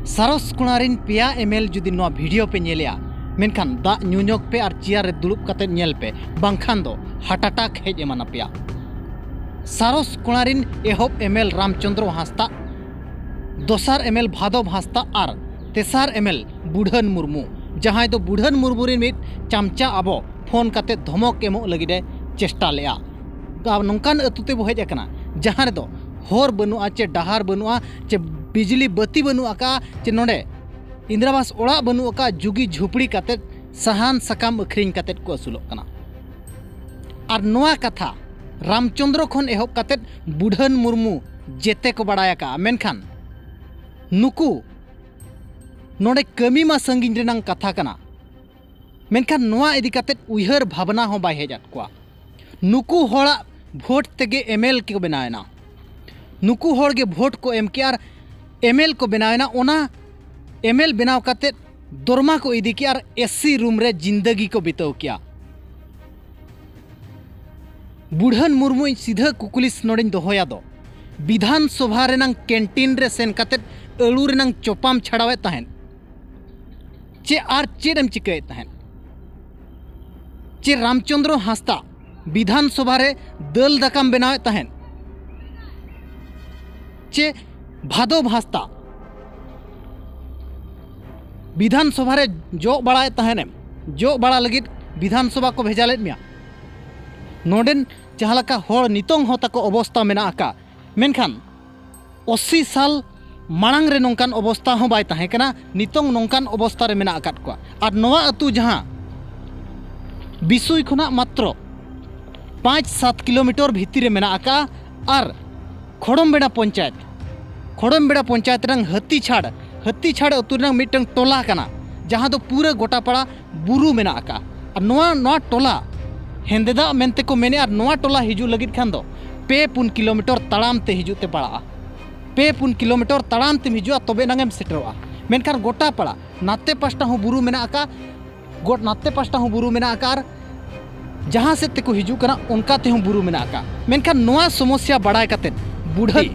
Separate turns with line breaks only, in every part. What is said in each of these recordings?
सारस कुणारिन पेया एमएल जुदी नोआ वीडियो पे नेलिया मेनखान दा न्यूनोक पे और चेयर रे दुलुप कते नेल पे बांखान दो हार्ट अटैक हेज एमाना पेया। सारस कुणारिन एहोब एमएल रामचंद्र हांसदा, दोसार एमएल भादव हांसदा और तेसार एमएल बुढ़न मुर्मू जहां दो बुढ़न मुर्मू रिन मिट चामचा आबो फोन कते धमक एमो लगिदे चेष्टा लेया। नौकान अतुते बो हेज अकना जहां दो होर बनुआ चे डहार बनुआ चे बिजली बत्ती बनुआ का चे नोडे इंदिरावास ओड़ा बनुआ का जुगी झुपड़ी कते सहान सकाम अखरिंग कते को असुलोग कना। और नोआ कथा रामचंद्र खन एहोब कते बुढ़न मुर्मू जेते को बड़ाया का मेनखान नुकु नोडे कमी मा संगिन रेनांग कथा कना मेनखान नोआ इदी कते उयहर भावना हो बाय हेजात कोआ। नुकु होड़ा भोट तेगे एमएल के बनायना, नुकु होड़ के भोट को एम के और एमएल को बनायना ओना एमएल बनाव कते दरमा को इदी के और एससी रूम रे जिंदगी को बिताव किया। बुढ़न मुर्मू सीधा कुकुलिस नोडिन दोहोया दो विधान सभा रेनांग कैंटीन रे सेन कते अळू रेनांग चोपाम छड़ावे तहन चे आर चेडम चिकाय तहन चे रामचंद्र हांसदा विधान सभा रे दल दाकाम बनावे तहन चे भादव हांसदा विधान सभा रे जो बड़ाए तहने जो बड़ा लगित विधान सभा को भेजा लेद मिया नोडेन जहाँ लका होड़ नितोंग हो तको अवस्था मेना आका मेनखान 80 साल मांग रे नोंकान अवस्था हो बाय तहे कना नितोंग नोंकान अवस्था रे मेना आकात को और नोआ अतु जहाँ बिसुई खुना मात्र 5-7 किलोमीटर भीतर मेना आका और खोड़मबेड़ा पंचायत रंग हत्ती छाड़ अतु रंग मिटंग टोला कना जहाँ दो पूरे गोटापाड़ा बुरु मेना आका और नोआ टोला हेंदेदा मेनते को मेने और नोआ टोला हिजू लगित खान दो 2-3 किलोमीटर तड़ाम ते हिजूते पड़ा 2-3 किलोमीटर तड़ाम ते हिजुआ तबे नंगेम सेटरोआ मेनखान गोटा पड़ा नाते पास्टा हूँ बुरु मेना आका नाते पास्टा हूँ बुरु मेना आका जहाँ से तेको हिजू कना उनका ते हूँ बुरु मेना आका मेनखान नोआ समस्या बड़ाय कते बुढ़ई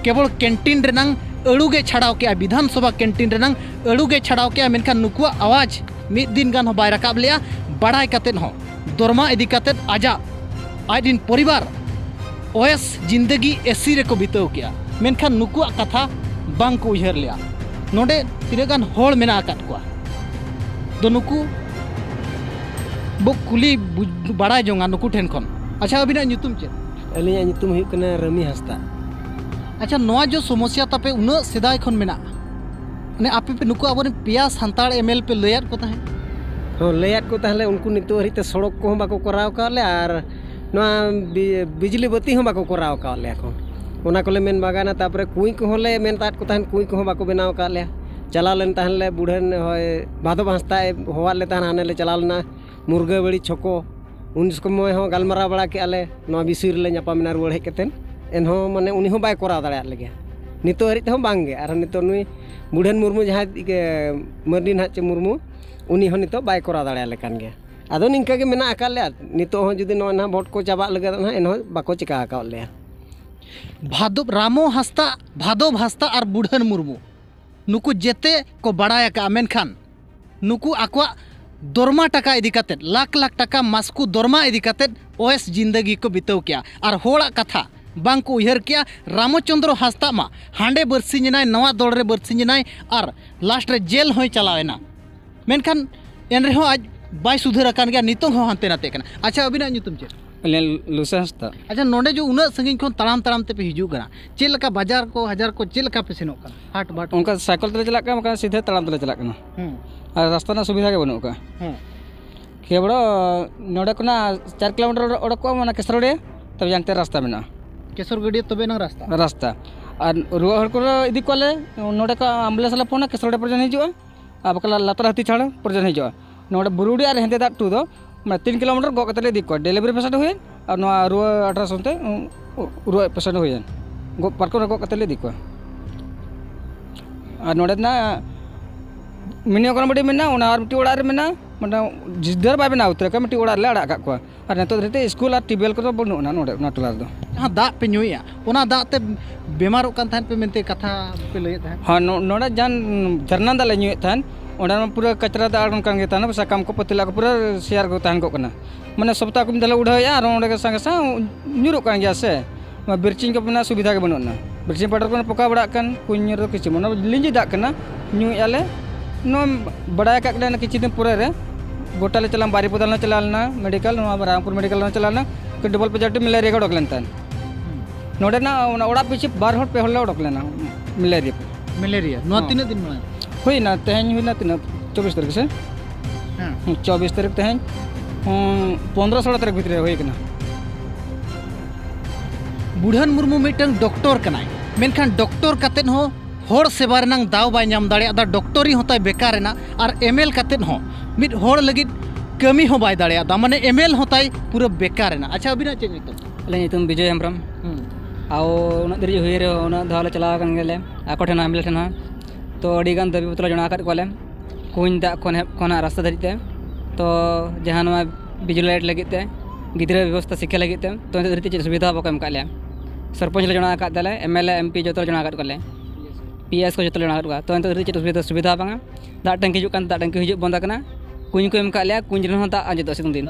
केवल कैंटीन रेनांग अड़ुगे छड़ाव के विधानसभा कैंटीन रेनांग अड़ुगे छड़ाव के मेनखान नुकुआ आवाज मिद दिन गान हो बाय राकाब लिया बड़ाय कते हो दरमा इदी कते आजा आदिन परिवार ओएस जिंदगी एसी रे को बिताव किया मेनखान नुकुआ कथा बांग को उयहर लिया नोडे तिना गान होड़ मेना आकात कोआ दो नुकु बो कुली बड़ा जोंगा नुकु ठेन खन। अच्छा अबिना ᱧᱩᱛᱩᱢ चे
अलिया ᱧᱩᱛᱩᱢ हुई कना रमी हांसदा।
अच्छा नोआ जो समस्या तापे उना सेदाय खन मेना ने आपे पे नुकु आबो पेया सांताड़ एमएल पे लयात को ताहे
हाँ लयात को ताहले उनको नितो हरिते सड़क को बाको कराव काले और नोआ बिजली बत्ती हो बाको कराव काले एखन ओना कोले मेन बागाना तापरे कुई को होले मेन तात को ताहन कुई को बाको बनाव काले चला लेन ताहले बुढ़न होय भादव हांसदा होवा ले ताहन आने ले चला लेना मुर्गा बड़ी छको उन समय हो गलमारा बड़ा के आले नोआ बिसुर ले ᱧᱟᱯᱟᱢ ᱢᱮᱱᱟ ᱨᱩᱣᱟᱹᱲ ᱦᱮᱡ ᱠᱟᱛᱮᱱ एनहो माने उनी हो बाय कराव दाᱲᱮᱭᱟᱜ लगे नितो हरिते हो बांगे और नितो नुई बुढ़न मुर्मू जहाँ मर्दी ना चे मुर्मू उनी हो नितो बाय कराव दाᱲᱮᱭᱟᱜ लेकान गे आदो निंका के मेना आका ले नितो हो जुदी नो ना भोट को चाबा लगे ना एनहो बाको चिका आका ले
भादव हांसदा और बुढ़न मुर्मू नुकु जेते को बड़ाया का मेनखान नुकु आकवा दरमा टाका इदी कते लाख टाका मास्कु दरमा इदी कते ओएस जिंदगी को बिताव किया और होड़ा कथा बांग को उयहर किया। रामचंद्र हांसदा मा हांडे बरसिंजनाय नवा दौड़ रे बरसिंजनाय और लास्ट रे जेल होय चलावेना मेनखान एन रेहो आज बाय सुधर अकान गया नितो हो हांते नाते कना। अच्छा अबिना ᱧᱩᱛᱩᱢ चे
लुसा हांसदा।
अच्छा नोडे जो उना संगिन खन ताड़ाम ते पे हिजू कना चे लका बाजार को हजार को चे लका पे सेनोक कना हाट बाट
उनका साइकिल तले चला का सीधे ताड़ाम तले चला कना और रास्ता ना सुविधा के बनु का केवड़ो नोडे कोना 4 किलोमीटर ओडक को माने केसरडे तब जानते रास्ता मेना
केसर गडिया तबे न रास्ता
और रुआ हर को इदी कोले नोडे का एम्बुलेंस ला फोन केसरडे पर्यन हिजुआ अब कला लातर हाथी छाड़ पर्यन हिजुआ नोडे बुरुडी और हेंदे दाट टू दो मैं 3 किलोमीटर गो कतले दी को डिलीवरी पेशेंट हुए और नो रुआ अल्ट्रासाउंड ते रुआ पेशेंट हुए गो पार्को गो कतले दी को और नोडे ना मिनी कोन बडी मेना ओना और मिटी ओड़ा रे मेना माने जिधर बाय मेना उतरे का मिटी ओड़ा ले अड़ा का को और नेतो धरते स्कूल और टीबीएल को बनु ना नोडे ना टोला दो।
हाँ दाग पे ᱧᱩᱭᱟ ओना दाग ते बेमारों कान थान पे मेनते कथा पे लय थान
हाँ नोड़ा जान झरना दाग ले ᱧᱩᱭᱮᱫ थान ओना पूरा कचरा दाग कान गे थान साकाम को पतिला को पूरा शेयर को थान को कना माने सप्ताह को दले उड़ाया और ओंडे के संग संग ᱧᱩᱨᱚᱜ कान गया से बिरचिंग को बना सुविधा के बनोना बिरचिंग पाउडर को पका बड़ा कान कुñ रो किछि मना लिंजी दाग कना ᱧᱩᱭᱟले नो बड़ा का किछि दिन पूरे रे गोटा ले चला बारी पदल चलाना मेडिकल रामपुर मेडिकल चलाना तो डबल पॉजिटिव मलेरिया को उडक लेन नोडे ना ओड़ा पीछे 12 हट पे हल्ला उडक लेना
मलेरिया नो तीन दिन में
हुई ना तेहन हुई ना तीन 24 तारीख से 24 तारीख तेहन 15-16 तारीख भीतर हुई कना
बुढ़ान मुर्मू मिटन डॉक्टर कनाय मेनखान डॉक्टर कतेन हो होड़ सेवा रेनांग दाव बाय नाम दाड़े दा डॉक्टरी होताय बेकार ना और एमएल कतेन हो मिट होड़ लगित कमी हो बाय दाड़े दा माने एमएल होताय पूरा बेकार ना अच्छा अबिना चेक नितो
ले नितुम विजय हेम्ब्रम आओ उना दरी हुई रे उना धाले चला कन गेले आको ठेना एमएल ठेना तो अडी गान दबी बतला जना काट कोले कुñ दा कोना रास्ता धरिते तो जहां बिजली लाइट लगिते गिद्रा व्यवस्था शिक्षा लगिते तो धरिते चे सुविधा बको एम काले सरपंच ले जना काट दले एमएलए एमपी जतो जना काट कोले पीएस को जतो जना काट तो धरिते चे सुविधा बांगा दा टंकी हिजुक कान दा टंकी हिजुक बंदा कना कुñ को एम काले कुñ रन दा आजतो सितुं दिन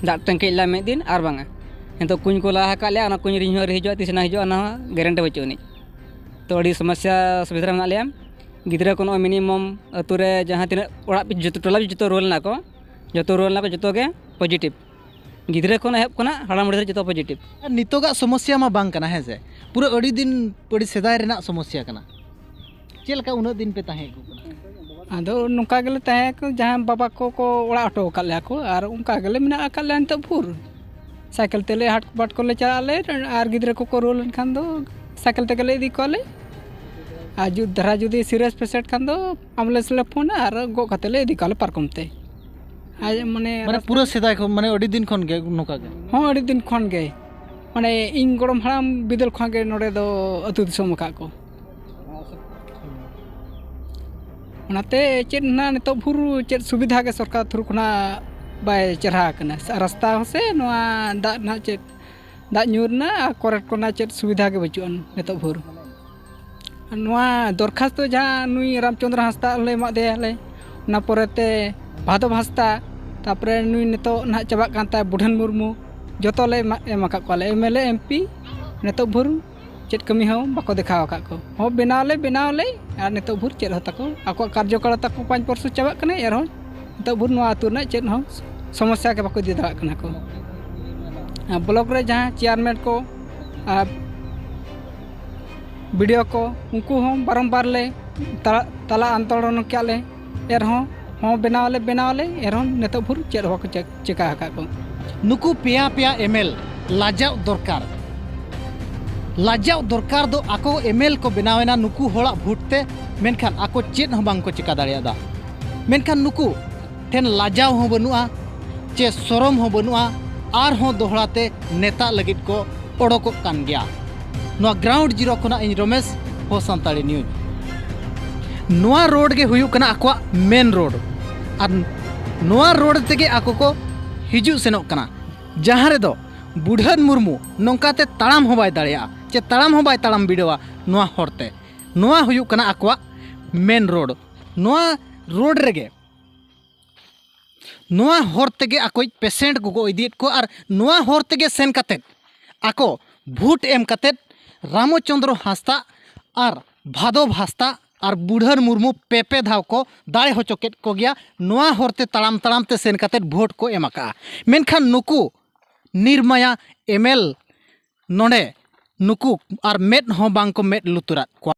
दा टंकी ला में दिन आर बांगा तो कुñ को लाहा काले ना कुñ रिन हिजुआ तिसना हिजुआ ना गारंटी बचुनी तो अड़ी समस्या सुविधा में लिया गिद्रा को मिनिमम अतुरे जहाँ तीन ओड़ा जो टोला जो रोल ना को जो के पॉजिटिव गिद्रा को हेब कोना हड़ाम मुड़ी जो पॉजिटिव
नितोगा समस्या मा बांग कना है से पूरा अड़ी दिन अड़ी सेदाय रेना समस्या कना चेलका उना दिन पे ताहे को
आदो नुका गेले ताहे को जहाँ बाबा को ओड़ा ऑटो काले को और उनका गेले मिना काले तो भूर साइकिल तेले हाट बाट को ले चलाले और गिद्रा को रोल खान दो साइकिल ते गेले इदी कोले आज धरा जुदी सीरियस पेशेंट खान दो एम्बुलेंस ले फोन और गो खाते ले इदी काले पार्कम ते आज माने
पूरा सेदाय को माने अड़ी दिन खन गे नुका गे
हां अड़ी दिन खन गे माने इन गरम हराम बिदल खन गे नोडे दो अतु दिसम का को ओनाते चेत ना नितो भुरु चेत सुविधा के सरकार थ्रु खना बाय चरहा कना रास्ता से नोआ दा ना चेत दा ᱧᱩᱨना करेक्ट कोना चेत सुविधा के बचुन नितो भुर नोआ दरखास्त तो जहाँ नुई रामचंद्र हांसदा ले मा दे ले ना परेते भादव हांसदा तापरे नुई नितो ना चबा कांता बुढ़ान मुर्मू जतो ले एम का कोले एमएलए एमपी नितो भुर चेत कमी हो बाको देखाव का को हो बनाव ले और नितो भुर चेत होता को आको कार्यकाल तक 5% चबा कने यार हो नितो भुर नो आतु ना चेत हो समस्या के बाको दे दरा कना को ब्लॉक रे जहाँ चेयरमैन को वीडियो को उनको हम बारंबार ले तला आंदोलन क्या ले एर हों बनाव ले एर नेतो भुर चेद हो चिका हका को
नुकु पिया पिया एमएल लाजाव दरकार दो आको एमएल को बनावेना नुकु होड़ा भुटते मेनखान आको चेद हो बांग को चिका दाड़ियादा मेनखान नुकु ठेन लाजाव हो बनुआ चे सरम हो बनुआ आर हो दोहराते नेता लगित को ओडोको कान गया नोआ ग्राउंड जीरो खना इन रमेश हो संताड़ी न्यूज नोआ रोड के हुयु कना आको मेन रोड और नोआ रोड तेगे आको को हिजु सेनोक कना जहाँ रे दो बुढ़ान मुर्मू नौकाते ताड़ाम हो बाय दाड़िया चे ताड़ाम हो बाय ताड़ाम बिडवा नोआ होरते नोआ हुयु कना आको मेन रोड नोआ रोड रेगे नोआ होर तेगे आको पेशेंट को इदीत को और नोआ होर तेगे सेन कतेत आको भूट एम कतेत रामचंद्र हांसदा और भादव हांसदा और बुढ़ान मुर्मू पेपे धाव को दाड़े हो चोकेट को गया नोआ होरते ताड़ाम ताड़ाम ते सेन कतेत भोट को एमाका मेनखान नुकु निर्मया एमएल नोडे नुकु और मेद हो बांग को मेद लुतुरात को